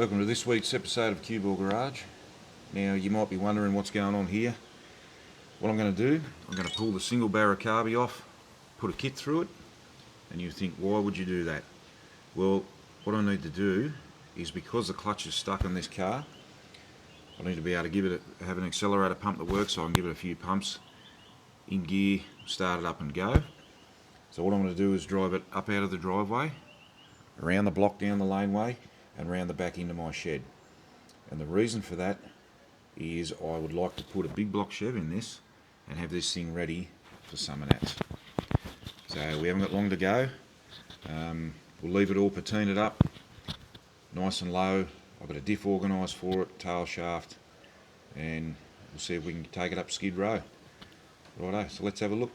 Welcome to this week's episode of Cue Ball Garage. Now you might be wondering what's going on here. What I'm going to do, I'm going to pull the single barrel carby off, put a kit through it, and you think, why would you do that? Well, what I need to do is, because the clutch is stuck on this car, I need to be able to have an accelerator pump that works, so I can give it a few pumps in gear, start it up and go. So what I'm going to do is drive it up out of the driveway, around the block down the laneway, and round the back into my shed. And the reason for that is I would like to put a big block Chevy in this and have this thing ready for Summernats. So we haven't got long to go. We'll leave it all patinaed up, nice and low. I've got a diff organised for it, tail shaft, and we'll see if we can take it up Skid Row. Righto, so let's have a look.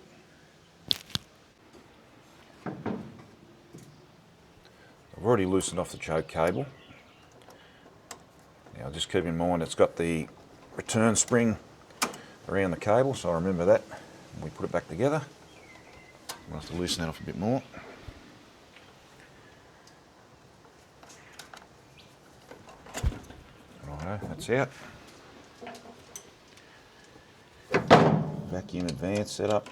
I've already loosened off the choke cable. Now just keep in mind it's got the return spring around the cable, so I remember that when we put it back together. We'll have to loosen that off a bit more. Righto, that's out. Vacuum advance setup.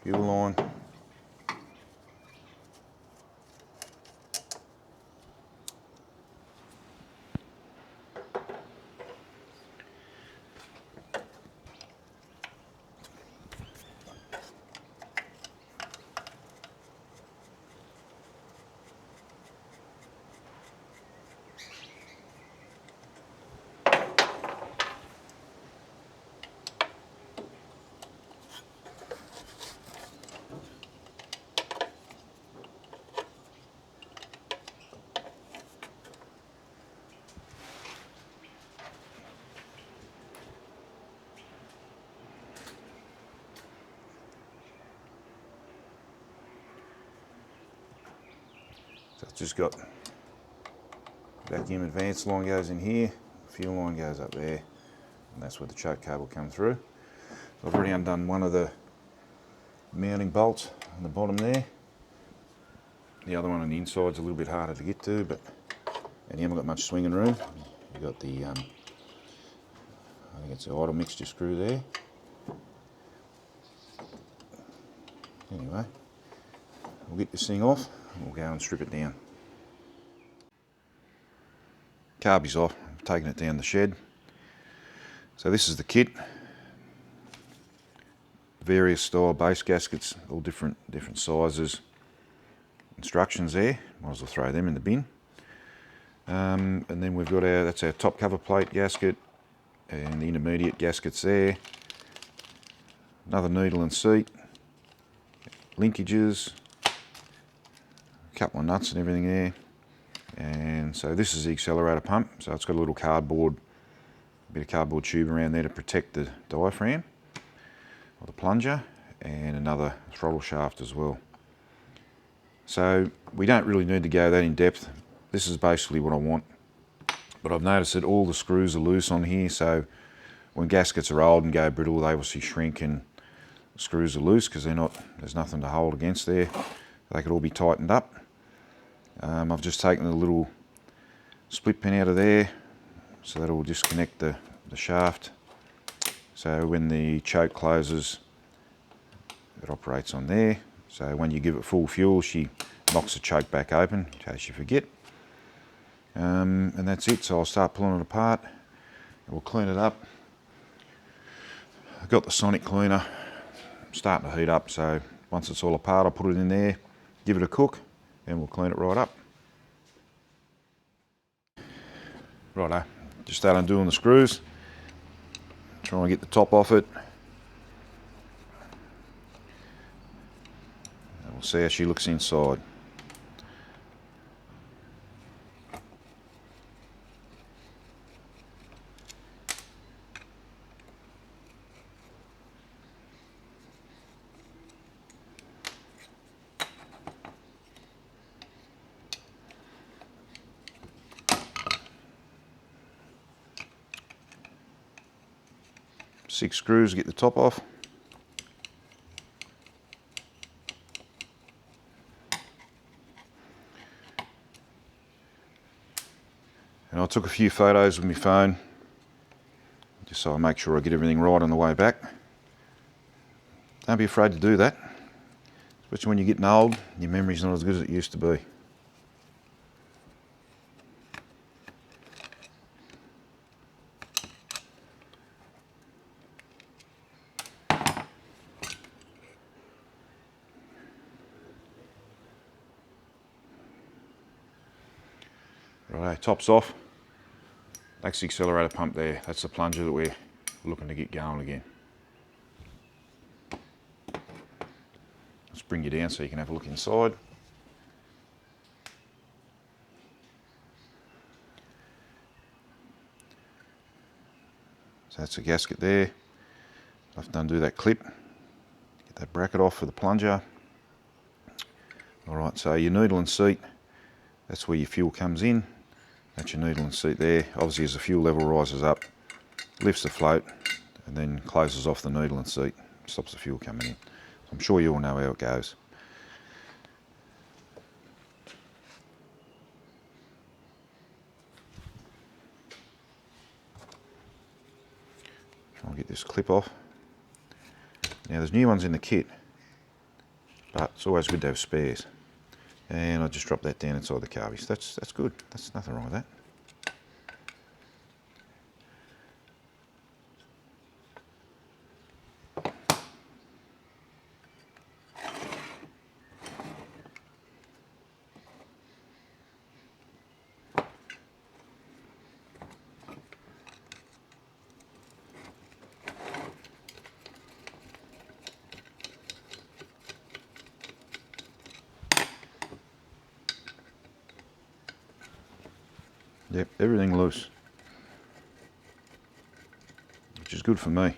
Fuel line. So it's just got vacuum advance line goes in here, fuel line goes up there, and that's where the choke cable comes through. So I've already undone one of the mounting bolts on the bottom there. The other one on the inside's a little bit harder to get to, and you haven't got much swinging room. You've got the, I think it's the idle mixture screw there. Anyway, we'll get this thing off and we'll go and strip it down. Carby's off, I'm taking it down the shed. So this is the kit. Various style base gaskets, all different sizes. Instructions there, might as well throw them in the bin. And then we've got that's our top cover plate gasket and the intermediate gaskets there. Another needle and seat, linkages, a couple of nuts and everything there. And so this is the accelerator pump, so it's got a little bit of cardboard tube around there to protect the diaphragm or the plunger, and another throttle shaft as well. So we don't really need to go that in depth. This is basically what I want. But I've noticed that all the screws are loose on here, so when gaskets are old and go brittle, they obviously shrink and the screws are loose because there's nothing to hold against there. They could all be tightened up. I've just taken the little split pin out of there, so that will disconnect the shaft. So when the choke closes, it operates on there. So when you give it full fuel, she knocks the choke back open in case you forget. And that's it. So I'll start pulling it apart and we'll clean it up. I've got the sonic cleaner starting to heat up, so once it's all apart, I'll put it in there, give it a cook, and we'll clean it right up. Righto, just start undoing the screws. Try and get the top off it. And we'll see how she looks inside. 6 screws to get the top off. And I took a few photos with my phone, just so I make sure I get everything right on the way back. Don't be afraid to do that, especially when you're getting old, your memory's not as good as it used to be. Right, top's off. That's the accelerator pump there. That's the plunger that we're looking to get going again. Let's bring you down so you can have a look inside. So that's the gasket there. I have to undo that clip, get that bracket off for the plunger. Alright, so your needle and seat, that's where your fuel comes in. That's your needle and seat there. Obviously as the fuel level rises up, lifts the float and then closes off the needle and seat, stops the fuel coming in. So I'm sure you all know how it goes. Try and get this clip off. Now there's new ones in the kit, but it's always good to have spares. And I just dropped that down inside the carby. So that's good. That's nothing wrong with that. Yep, everything loose, which is good for me.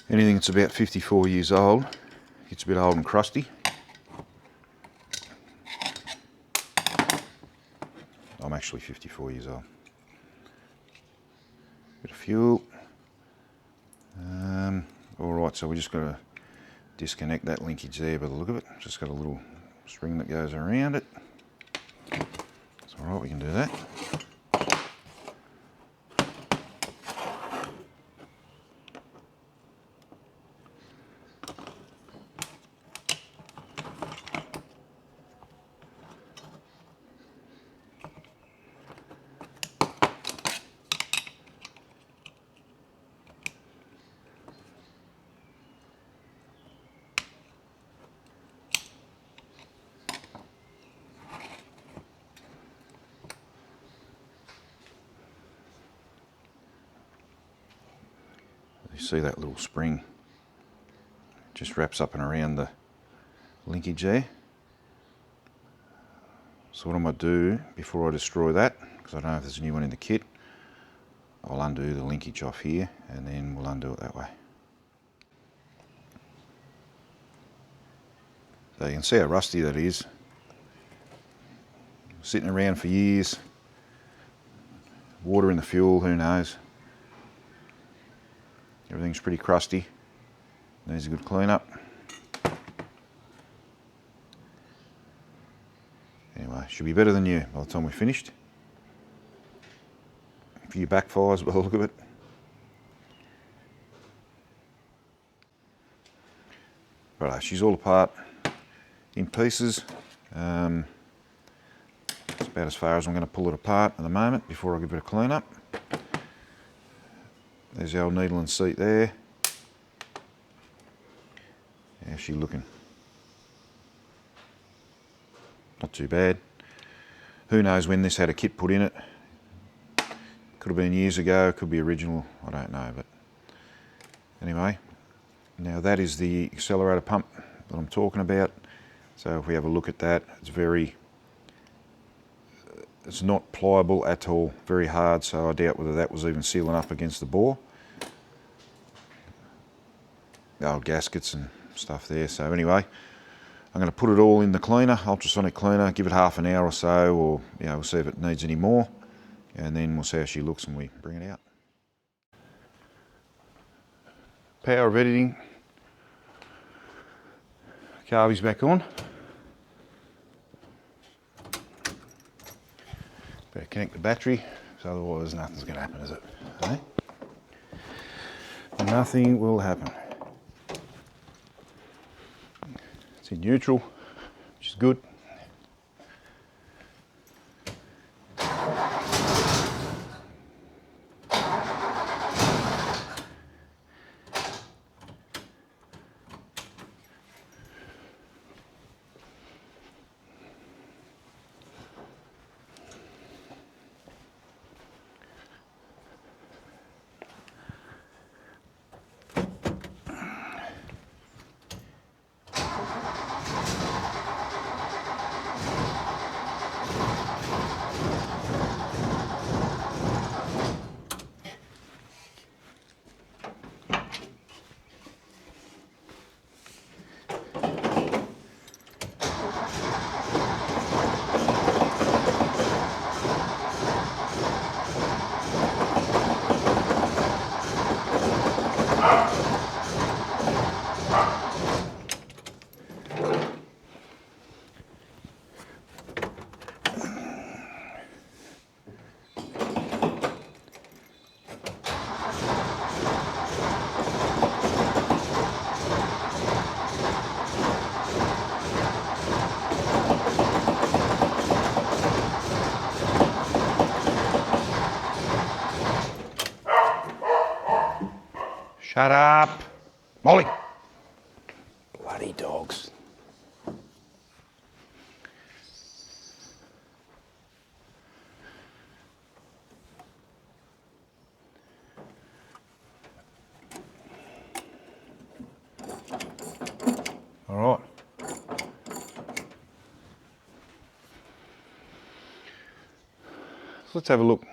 Anything that's about 54 years old gets a bit old and crusty. I'm actually 54 years old. Bit of fuel. Alright, so we just got to disconnect that linkage there by the look of it. Just got a little string that goes around it. It's alright, we can do that. You see that little spring just wraps up and around the linkage there. So what I might do before I destroy that, because I don't know if there's a new one in the kit, I'll undo the linkage off here and then we'll undo it that way. So you can see how rusty that is. Sitting around for years, water in the fuel, who knows. Everything's pretty crusty, needs a good clean up. Anyway, should be better than new by the time we're finished. A few backfires by the look of it. Righto, she's all apart in pieces. It's about as far as I'm going to pull it apart at the moment before I give it a clean up. There's the old needle and seat there. How's she looking? Not too bad. Who knows when this had a kit put in it. Could have been years ago, could be original, I don't know. But anyway, now that is the accelerator pump that I'm talking about. So if we have a look at that, it's not pliable at all, very hard, so I doubt whether that was even sealing up against the bore. old gaskets and stuff there. So anyway, I'm going to put it all in the cleaner, ultrasonic cleaner, give it half an hour or so, or we'll see if it needs any more, and then we'll see how she looks when we bring it out. Power of editing. Carby's back on. Better connect the battery, so otherwise nothing's going to happen, is it? Eh? Nothing will happen. It's in neutral, which is good. Shut up, Molly. Bloody dogs. All right. So let's have a look.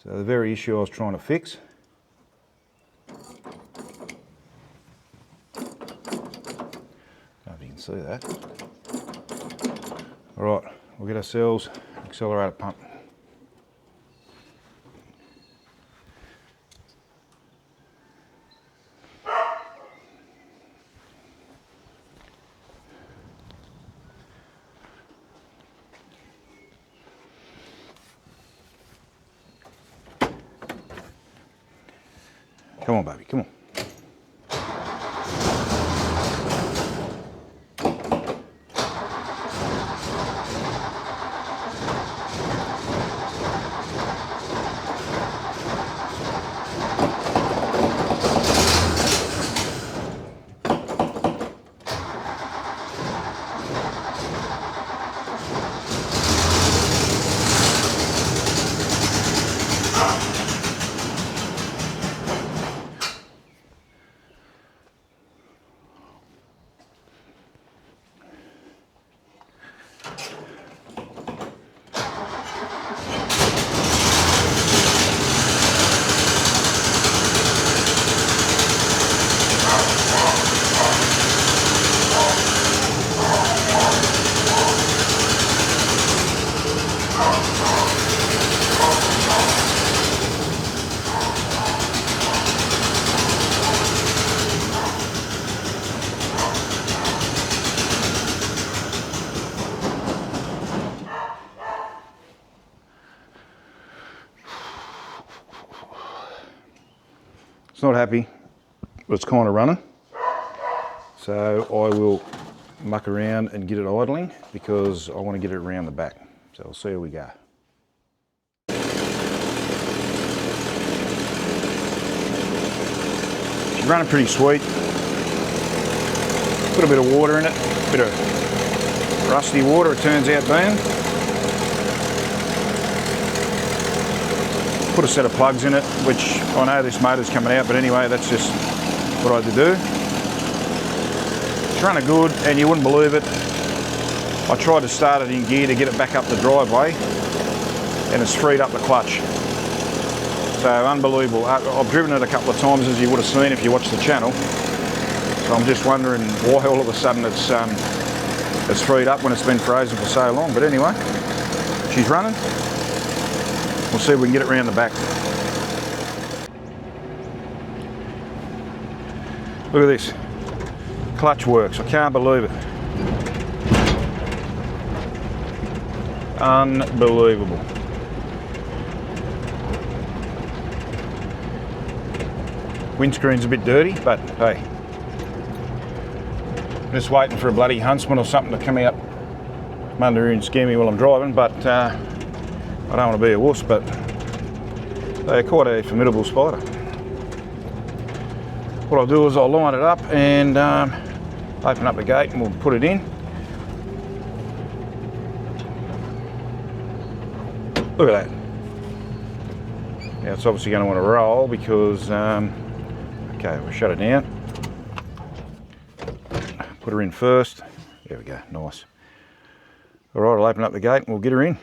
So the very issue I was trying to fix. I don't know if you can see that. All right, we'll get ourselves an accelerator pump. Come on, baby, come on. It's not happy, but it's kind of running. So I will muck around and get it idling because I want to get it around the back. So we'll see how we go. She's running pretty sweet. Put a bit of water in it, a bit of rusty water it turns out being. Put a set of plugs in it, which I know this motor's coming out, but anyway, that's just what I had to do. It's running good, and you wouldn't believe it. I tried to start it in gear to get it back up the driveway, and it's freed up the clutch. So unbelievable. I've driven it a couple of times, as you would have seen if you watched the channel. So I'm just wondering why all of a sudden it's freed up when it's been frozen for so long. But anyway, she's running. We'll see if we can get it around the back. Look at this. Clutch works. I can't believe it. Unbelievable. Windscreen's a bit dirty, but hey. Just waiting for a bloody huntsman or something to come out from under here and scare me while I'm driving, but I don't want to be a wuss, but they're quite a formidable spider. What I'll do is I'll line it up and open up the gate and we'll put it in. Look at that. Now it's obviously going to want to roll because, okay, we'll shut it down. Put her in first. There we go, nice. All right, I'll open up the gate and we'll get her in.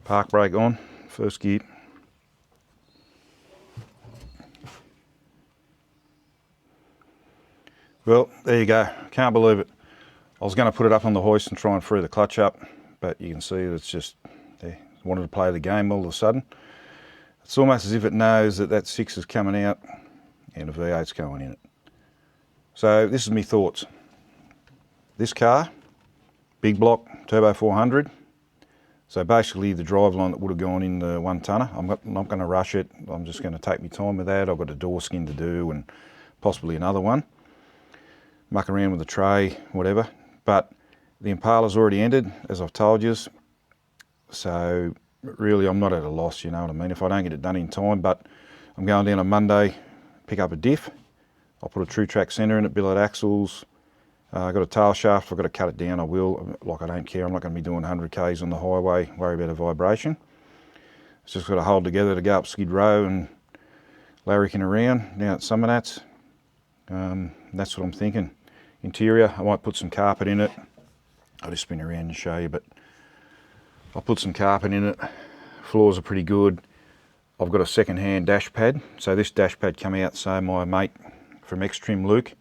Park brake on, first gear. Well, there you go. Can't believe it. I was going to put it up on the hoist and try and free the clutch up, but you can see it's just, it wanted to play the game all of a sudden. It's almost as if it knows that that 6 is coming out and a V8's going in it. So this is my thoughts. This car, big block, turbo 400. So basically the driveline that would have gone in the 1-tonner, I'm not going to rush it. I'm just going to take my time with that. I've got a door skin to do and possibly another one. Muck around with the tray, whatever. But the Impala's already ended, as I've told you. So really I'm not at a loss, you know what I mean, if I don't get it done in time. But I'm going down on Monday, pick up a diff. I'll put a true track centre in it, billet axles. I've got a tail shaft, if I've got to cut it down I will, like I don't care, I'm not going to be doing 100 k's on the highway, worry about a vibration. It's just got to hold together to go up Skid Row and larricking around down at Summernats. That's what I'm thinking. Interior, I might put some carpet in it. I'll just spin around and show you, but I'll put some carpet in it. Floors are pretty good. I've got a second-hand dash pad, so this dash pad came out, so my mate from X-Trim, Luke,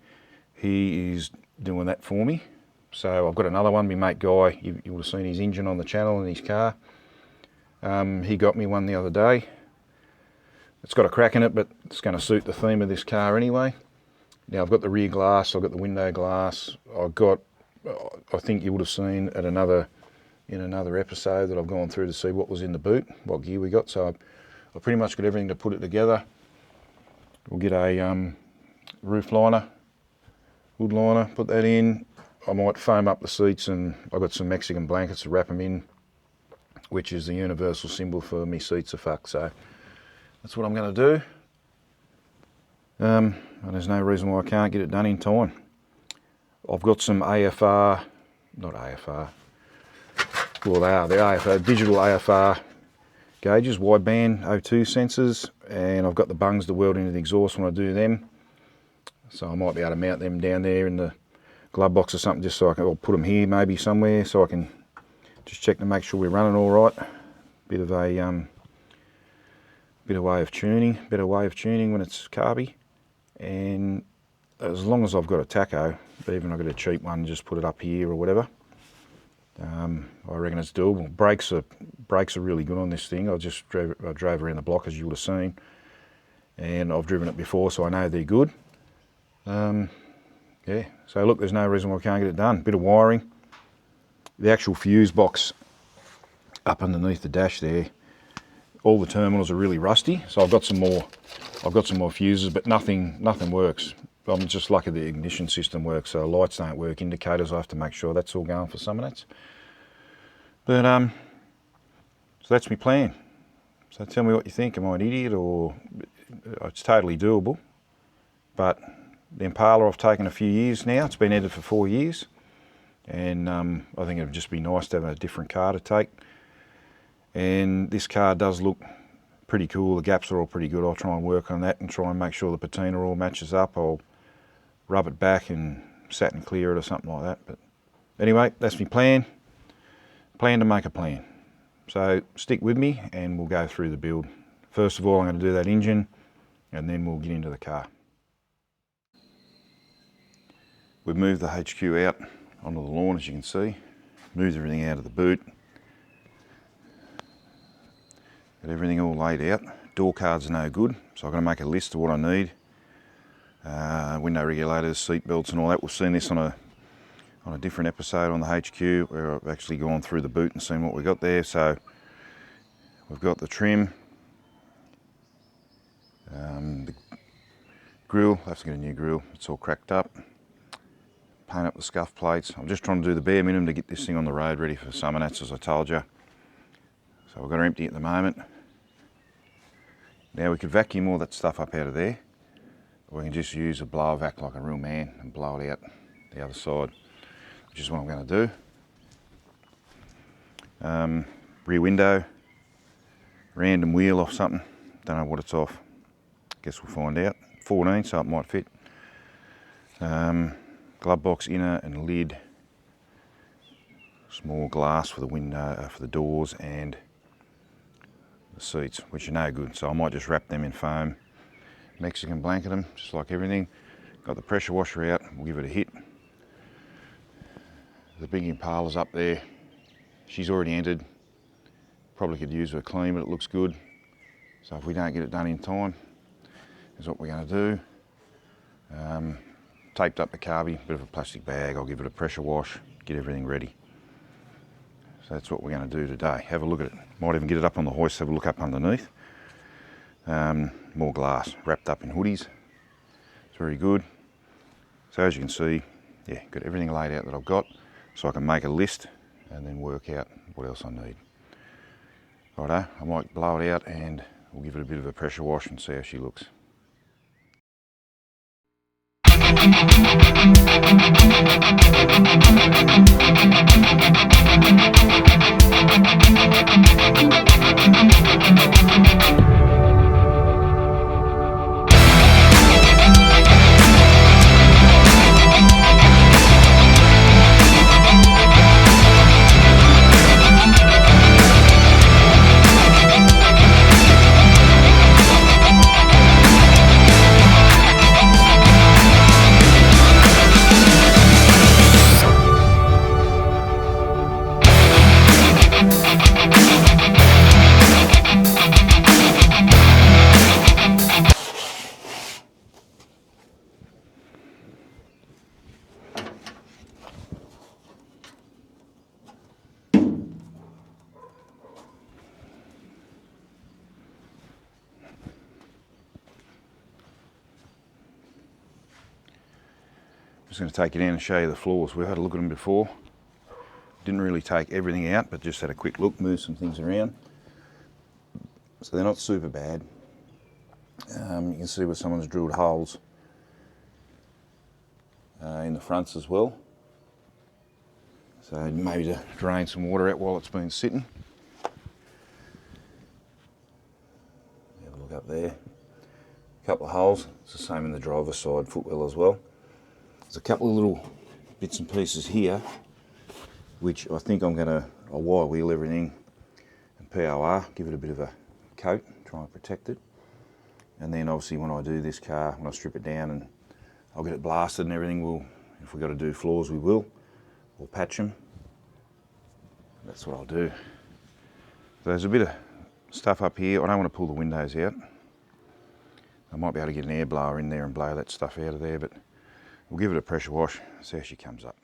he is doing that for me. So I've got another one, my mate Guy, you would have seen his engine on the channel in his car. He got me one the other day. It's got a crack in it, but it's going to suit the theme of this car anyway. Now I've got the rear glass, I've got the window glass, I've got, I think you would have seen at in another episode that I've gone through to see what was in the boot, what gear we got. So I've pretty much got everything to put it together. We'll get a roof liner, wood liner, put that in. I might foam up the seats, and I've got some Mexican blankets to wrap them in, which is the universal symbol for me seats are fucked. So that's what I'm going to do. And there's no reason why I can't get it done in time. I've got some AFR, not AFR, well they are, they're AFR, digital AFR gauges, wideband O2 sensors, and I've got the bungs to weld into the exhaust when I do them. So I might be able to mount them down there in the glove box or something, just so I can, I'll put them here maybe somewhere, so I can just check to make sure we're running all right. Bit of a better way of tuning when it's carby. And as long as I've got a tacho, even I've got a cheap one, just put it up here or whatever. I reckon it's doable. Brakes are really good on this thing. I drove around the block, as you would have seen, and I've driven it before, so I know they're good. Yeah, so look, there's no reason why I can't get it done. Bit of wiring. The actual fuse box up underneath the dash there, all the terminals are really rusty, so I've got some more fuses, but nothing works. I'm just lucky the ignition system works, so lights don't work, indicators, I have to make sure that's all going for Summernats. But so that's my plan. So tell me what you think. Am I an idiot, or it's totally doable? But the Impala I've taken a few years now. It's been edited for 4 years, and I think it'd just be nice to have a different car to take. And this car does look pretty cool. The gaps are all pretty good. I'll try and work on that and try and make sure the patina all matches up. I'll rub it back and satin clear it or something like that. But anyway, that's my plan. Plan to make a plan. So stick with me and we'll go through the build. First of all, I'm going to do that engine and then we'll get into the car. We've moved the HQ out onto the lawn, as you can see. Moved everything out of the boot. Got everything all laid out. Door cards are no good, so I'm going to make a list of what I need. Window regulators, seat belts and all that. We've seen this on a different episode on the HQ where I've actually gone through the boot and seen what we got there. So we've got the trim, the grill. I have to get a new grill. It's all cracked up. Paint up the scuff plates. I'm just trying to do the bare minimum to get this thing on the road ready for Summernats, as I told you. So we've got her empty at the moment. Now we could vacuum all that stuff up out of there, or we can just use a blower vac like a real man and blow it out the other side, which is what I'm going to do. Rear window, random wheel off something, don't know what it's off, guess we'll find out. 14, so it might fit. Glove box inner and lid, small glass for the window, for the doors and the seats, which are no good, so I might just wrap them in foam. Mexican blanket them, just like everything. Got the pressure washer out, we'll give it a hit. The big Impala's up there. She's already entered. Probably could use her clean, but it looks good. So if we don't get it done in time, is what we're going to do. Taped up the carby, bit of a plastic bag. I'll give it a pressure wash, get everything ready. So that's what we're going to do today. Have a look at it. Might even get it up on the hoist, have a look up underneath. More glass, wrapped up in hoodies. It's very good. So as you can see, yeah, got everything laid out that I've got, so I can make a list and then work out what else I need. Righto, I might blow it out and we'll give it a bit of a pressure wash and see how she looks. Just going to take you down and show you the floors. We've had a look at them before. Didn't really take everything out, but just had a quick look, move some things around. So they're not super bad. You can see where someone's drilled holes in the fronts as well. So maybe to drain some water out while it's been sitting. Have a look up there. A couple of holes. It's the same in the driver's side footwell as well. There's a couple of little bits and pieces here, which I think I'll wire wheel everything and POR, give it a bit of a coat, try and protect it. And then obviously when I do this car, when I strip it down and I'll get it blasted and everything, if we've got to do floors, we will. We'll patch them. That's what I'll do. So there's a bit of stuff up here. I don't want to pull the windows out. I might be able to get an air blower in there and blow that stuff out of there, but we'll give it a pressure wash, see how she comes up.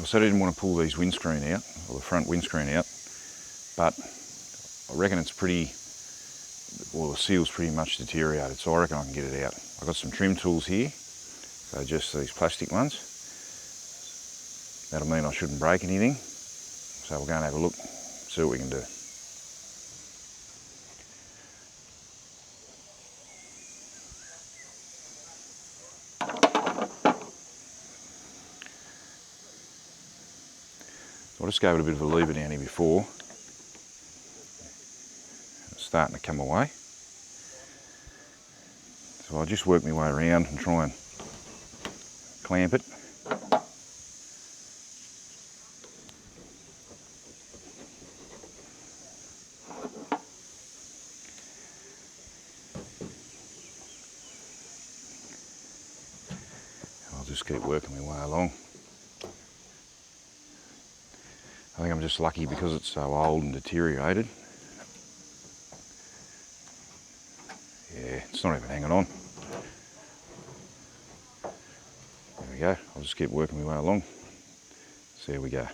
I said I didn't want to pull these windscreen out, or the front windscreen out, but I reckon it's pretty, well, the seal's pretty much deteriorated, so I reckon I can get it out. I've got some trim tools here, so just these plastic ones. That'll mean I shouldn't break anything, so we'll go and have a look, see what we can do. I just gave it a bit of a lever down here before. It's starting to come away. So I'll just work my way around and try and clamp it. I'll just keep working my way along. I think I'm just lucky because it's so old and deteriorated. Yeah, it's not even hanging on. There we go. I'll just keep working my way along. So there we go.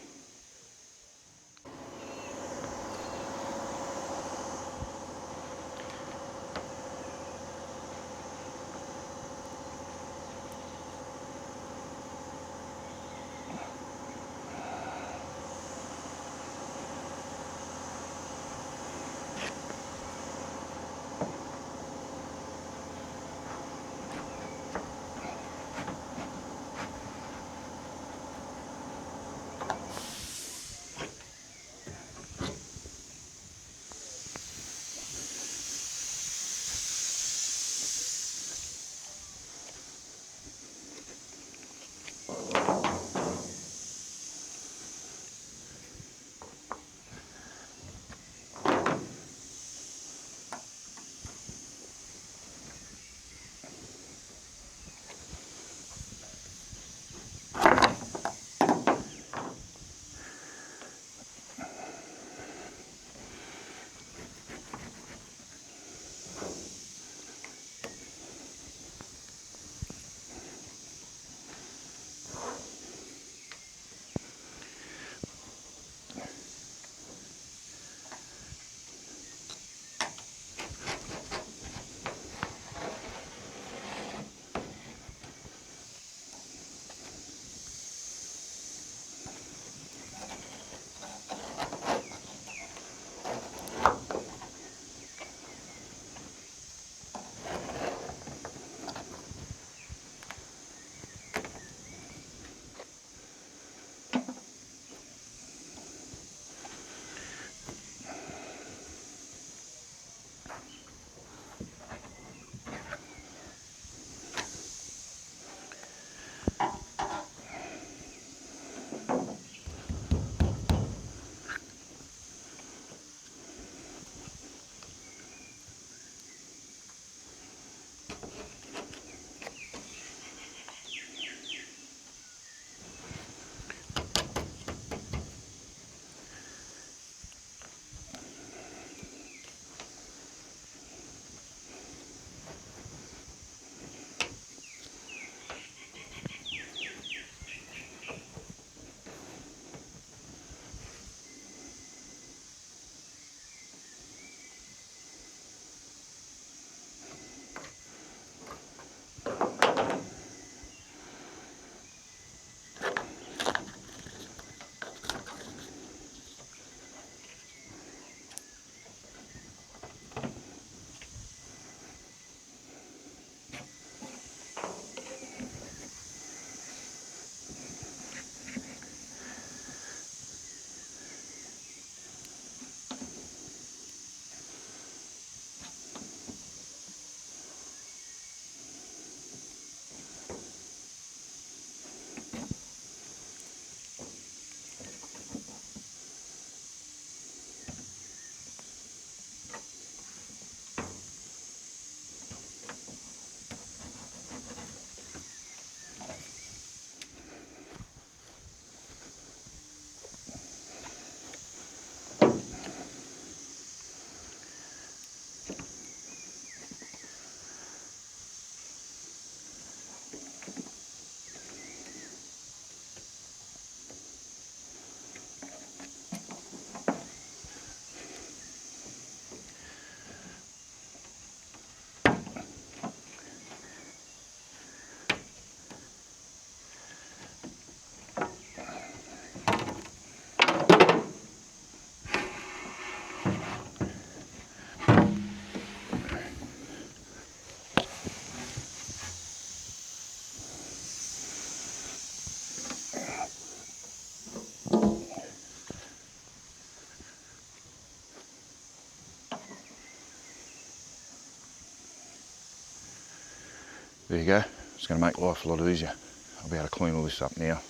There you go. It's going to make life a lot easier. I'll be able to clean all this up now.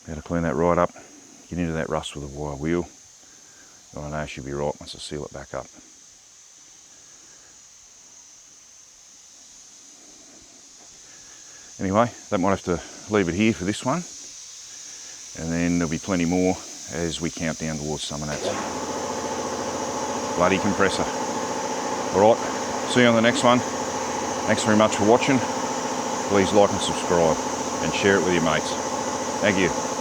Be able to clean that right up, get into that rust with a wire wheel. I know it should be right once I seal it back up. Anyway, that might have to leave it here for this one, and then there'll be plenty more as we count down towards Summernats. Bloody compressor. Alright, see you on the next one. Thanks very much for watching. Please like and subscribe and share it with your mates. Thank you.